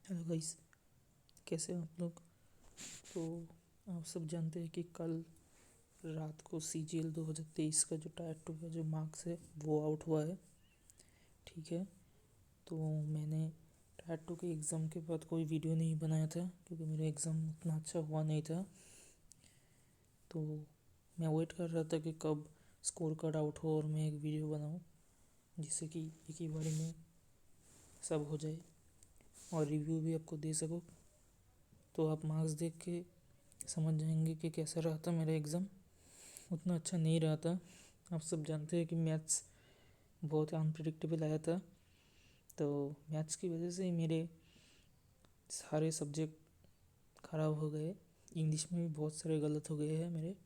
Hello guys, कैसे हैं आप लोग। तो आप सब जानते हैं कि कल रात को CGL 2023 का जो टायर 2 का जो मार्क्स है वो आउट हुआ है। ठीक है, तो मैंने टायर 2 के एग्ज़ाम के बाद कोई वीडियो नहीं बनाया था क्योंकि मेरा एग्ज़ाम उतना अच्छा हुआ नहीं था। तो मैं वेट कर रहा था कि कब स्कोर कार्ड आउट हो और मैं एक वीडियो बनाऊं जिससे कि एक ही बारी में सब हो जाए और रिव्यू भी आपको दे सकूं। तो आप मार्क्स देख के समझ जाएंगे कि कैसा रहा था मेरा एग्ज़ाम। उतना अच्छा नहीं रहा था। आप सब जानते हैं कि मैथ्स बहुत अनप्रिडिक्टेबल आया था, तो मैथ्स की वजह से ही मेरे सारे सब्जेक्ट ख़राब हो गए। इंग्लिश में भी बहुत सारे गलत हो गए हैं मेरे।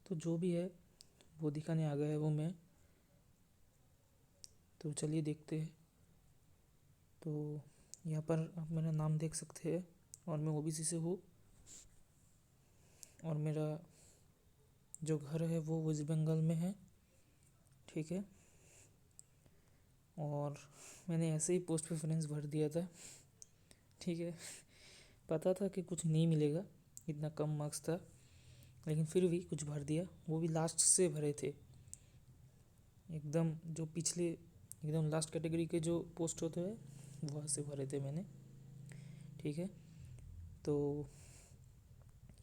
तो जो भी है वो दिखाने आ गया है वो मैं। तो चलिए देखते हैं। तो यहाँ पर आप मेरा नाम देख सकते हैं और मैं OBC से हूँ और मेरा जो घर है वो वेस्ट बंगाल में है। ठीक है, और मैंने ऐसे ही पोस्ट प्रेफरेंस भर दिया था। ठीक है, पता था कि कुछ नहीं मिलेगा, इतना कम मार्क्स था, लेकिन फिर भी कुछ भर दिया। वो भी लास्ट से भरे थे, एकदम जो पिछले एकदम लास्ट कैटेगरी के जो पोस्ट होते हैं वहाँ से भरे थे मैंने। ठीक है, तो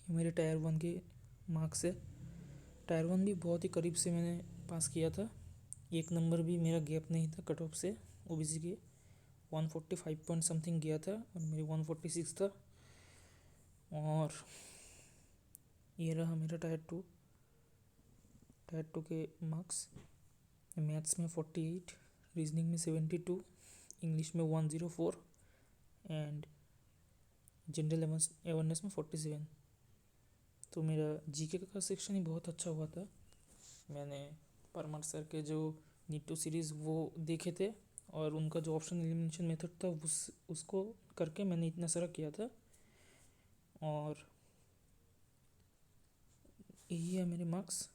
ये मेरे टायर 1 के मार्क्स है। टायर 1 भी बहुत ही करीब से मैंने पास किया था। एक नंबर भी मेरा गैप नहीं था कट ऑफ से। OBC के 145 पॉइंट समथिंग गया था और मेरे 146 था। और ये रहा मेरा टायर 2 के मार्क्स। मैथ्स में 48, रीजनिंग में 72, इंग्लिश में 104 एंड जनरल अवेयरनेस में 47। तो मेरा GK का सेक्शन ही बहुत अच्छा हुआ था। मैंने परमार सर के जो नीट टू सीरीज़ वो देखे थे और उनका जो ऑप्शन एलिमिनेशन मेथड था उसको करके मैंने इतना सारा किया था। और यही है मेरे मार्क्स।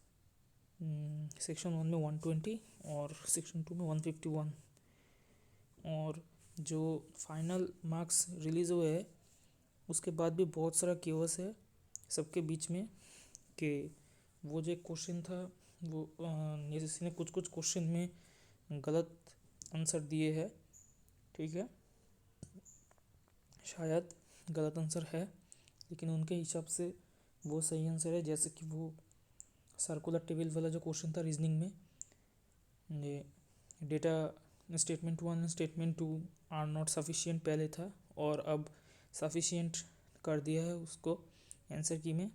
सेक्शन 1 में 120 और सेक्शन 2 में 151। और जो फाइनल मार्क्स रिलीज़ हुए हैं उसके बाद भी बहुत सारा केओस है सबके बीच में कि वो जो एक क्वेश्चन था वो किसी ने कुछ कुछ क्वेश्चन में गलत आंसर दिए हैं। ठीक है, शायद गलत आंसर है लेकिन उनके हिसाब से वो सही आंसर है। जैसे कि वो सर्कुलर टेबल वाला जो क्वेश्चन था रीजनिंग में, ये data statement 1 statement 2 are not sufficient पहले था और अब सफिशिएंट कर दिया है उसको आंसर की में।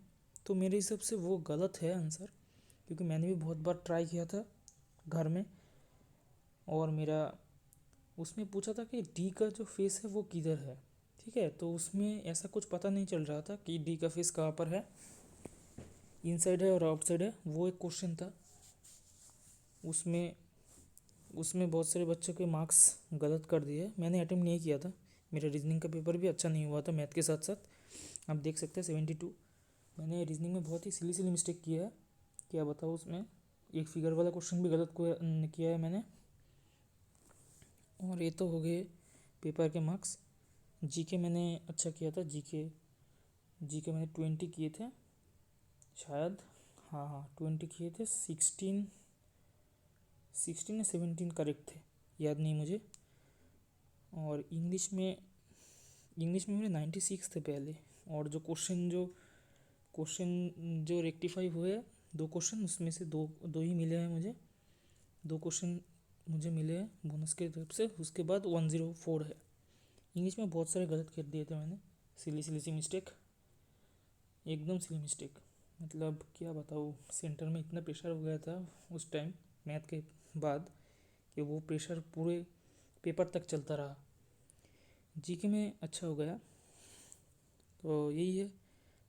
तो मेरे हिसाब से वो गलत है आंसर, क्योंकि मैंने भी बहुत बार ट्राई किया था घर में और मेरा उसमें पूछा था कि डी का जो फेस है वो किधर है। ठीक है, तो उसमें ऐसा कुछ पता नहीं चल रहा था कि डी का फेस कहाँ पर है, इनसाइड है और आउटसाइड है। वो एक क्वेश्चन था, उसमें उसमें बहुत सारे बच्चों के मार्क्स गलत कर दिए। मैंने अटेम्प्ट नहीं किया था, मेरा रीजनिंग का पेपर भी अच्छा नहीं हुआ था मैथ के साथ साथ। आप देख सकते हैं 72। मैंने रीजनिंग में बहुत ही सिली सिली मिस्टेक किया है, क्या बताओ। उसमें एक फिगर वाला क्वेश्चन भी गलत किया है मैंने। और ये तो हो गए पेपर के मार्क्स। GK मैंने अच्छा किया था। जीके मैंने 20 किए थे शायद। हाँ हाँ, 20 किए थे। 16 या 17 करेक्ट थे, याद नहीं मुझे। और इंग्लिश में मेरे 96 थे पहले। और जो रेक्टिफाई हुए 2 क्वेश्चन, उसमें से दो दो ही मिले हैं मुझे। 2 क्वेश्चन मुझे मिले हैं बोनस के तरफ से। उसके बाद 104 है। इंग्लिश में बहुत सारे गलत कर दिए थे मैंने, सिली सिली सी मिस्टेक, एकदम सिली मिस्टेक। मतलब क्या बताऊँ, सेंटर में इतना प्रेशर हो गया था उस टाइम मैथ के बाद कि वो प्रेशर पूरे पेपर तक चलता रहा। GK में अच्छा हो गया। तो यही है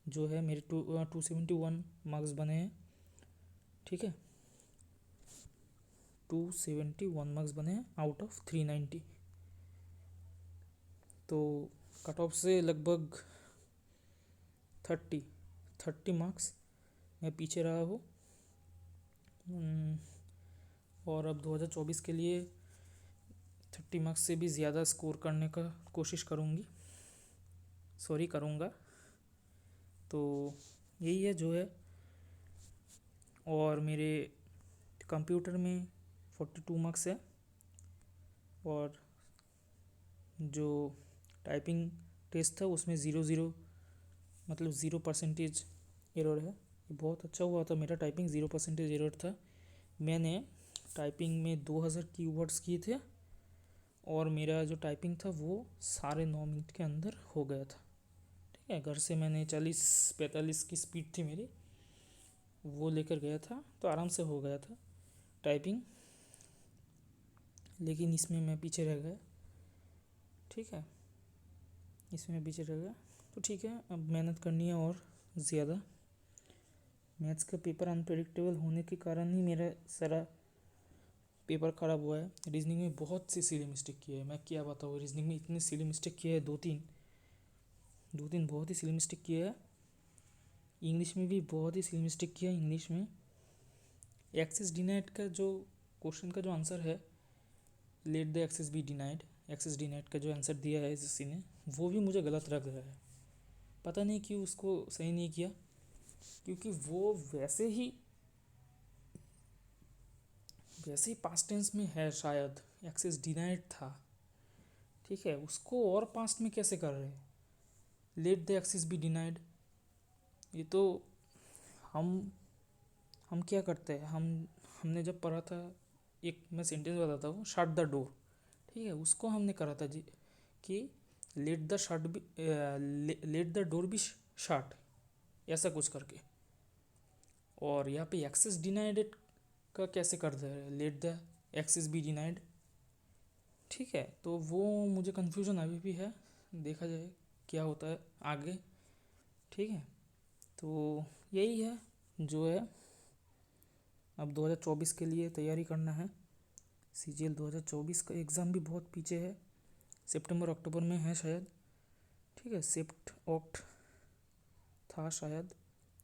जो है मेरे 271 मार्क्स बने हैं। ठीक है, 271 मार्क्स बने हैं आउट ऑफ 390। तो कट ऑफ से लगभग 30 मार्क्स मैं पीछे रहा हूँ। और अब 2024 के लिए 30 मार्क्स से भी ज़्यादा स्कोर करने का कोशिश करूँगा। तो यही है जो है। और मेरे कंप्यूटर में 42 मार्क्स है, और जो टाइपिंग टेस्ट था उसमें 0 मतलब 0% एरर है। ये बहुत अच्छा हुआ था, मेरा टाइपिंग 0% एरर था। मैंने टाइपिंग में 2000 कीवर्ड्स किए थे, और मेरा जो टाइपिंग था वो 9.5 मिनट के अंदर हो गया था। ठीक है, घर से मैंने 40-45 की स्पीड थी मेरी, वो लेकर गया था, तो आराम से हो गया था टाइपिंग। लेकिन इसमें मैं पीछे रह गया। ठीक है, इसमें पीछे रह गया। तो ठीक है, अब मेहनत करनी है और ज़्यादा। मैथ्स का पेपर अनप्रेडिक्टेबल होने के कारण ही मेरा सारा पेपर ख़राब हुआ है। रीजनिंग में बहुत सी सिली मिस्टेक किया है, मैं क्या बताऊँ। रीजनिंग में इतनी सिली मिस्टेक किया है, दो तीन बहुत ही सिली मिस्टेक किया है। इंग्लिश में भी बहुत ही सिली मिस्टेक किया है। इंग्लिश में एक्सेस डिनाइड का जो क्वेश्चन का जो आंसर है, let the access be denied, access denied का जो आंसर दिया है किसी ने, वो भी मुझे गलत लग रहा है। पता नहीं क्यों उसको सही नहीं किया, क्योंकि वो वैसे ही पास्ट टेंस में है शायद, एक्सेस डिनाइड था। ठीक है, उसको और पास्ट में कैसे कर रहे हैं, let the access be denied. ये तो हम क्या करते हैं, हमने जब पढ़ा था, एक मैं सेंटेंस बताता हूँ, शट द डोर। ठीक है, उसको हमने करा था जी कि let the door be shut, ऐसा कुछ करके। और यहाँ पे एक्सेस डिनाइड का कैसे कर दे रहे हैं, let the access be denied. ठीक है, तो वो मुझे कन्फ्यूज़न अभी भी है, देखा जाए क्या होता है आगे। ठीक है, तो यही है जो है। अब 2024 के लिए तैयारी करना है। CGL 2024 का एग्ज़ाम भी बहुत पीछे है, सितंबर अक्टूबर में है शायद। ठीक है, शिफ्ट ऑक्ट था शायद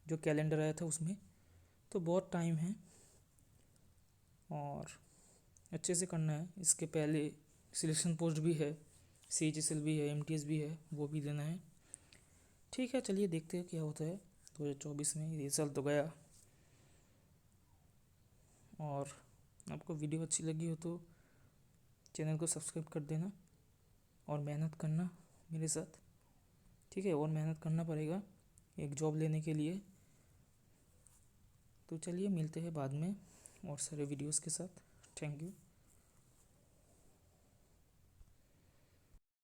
जो कैलेंडर आया था उसमें, तो बहुत टाइम है और अच्छे से करना है। इसके पहले सिलेक्शन पोस्ट भी है, CHSL भी है, MTS भी है, वो भी देना है। ठीक है, चलिए देखते हैं क्या होता है 2024 में। ये साल तो गया। और आपको वीडियो अच्छी लगी हो तो चैनल को सब्सक्राइब कर देना, और मेहनत करना मेरे साथ। ठीक है, और मेहनत करना पड़ेगा एक जॉब लेने के लिए। तो चलिए मिलते हैं बाद में और सारे वीडियोस के साथ। Thank you.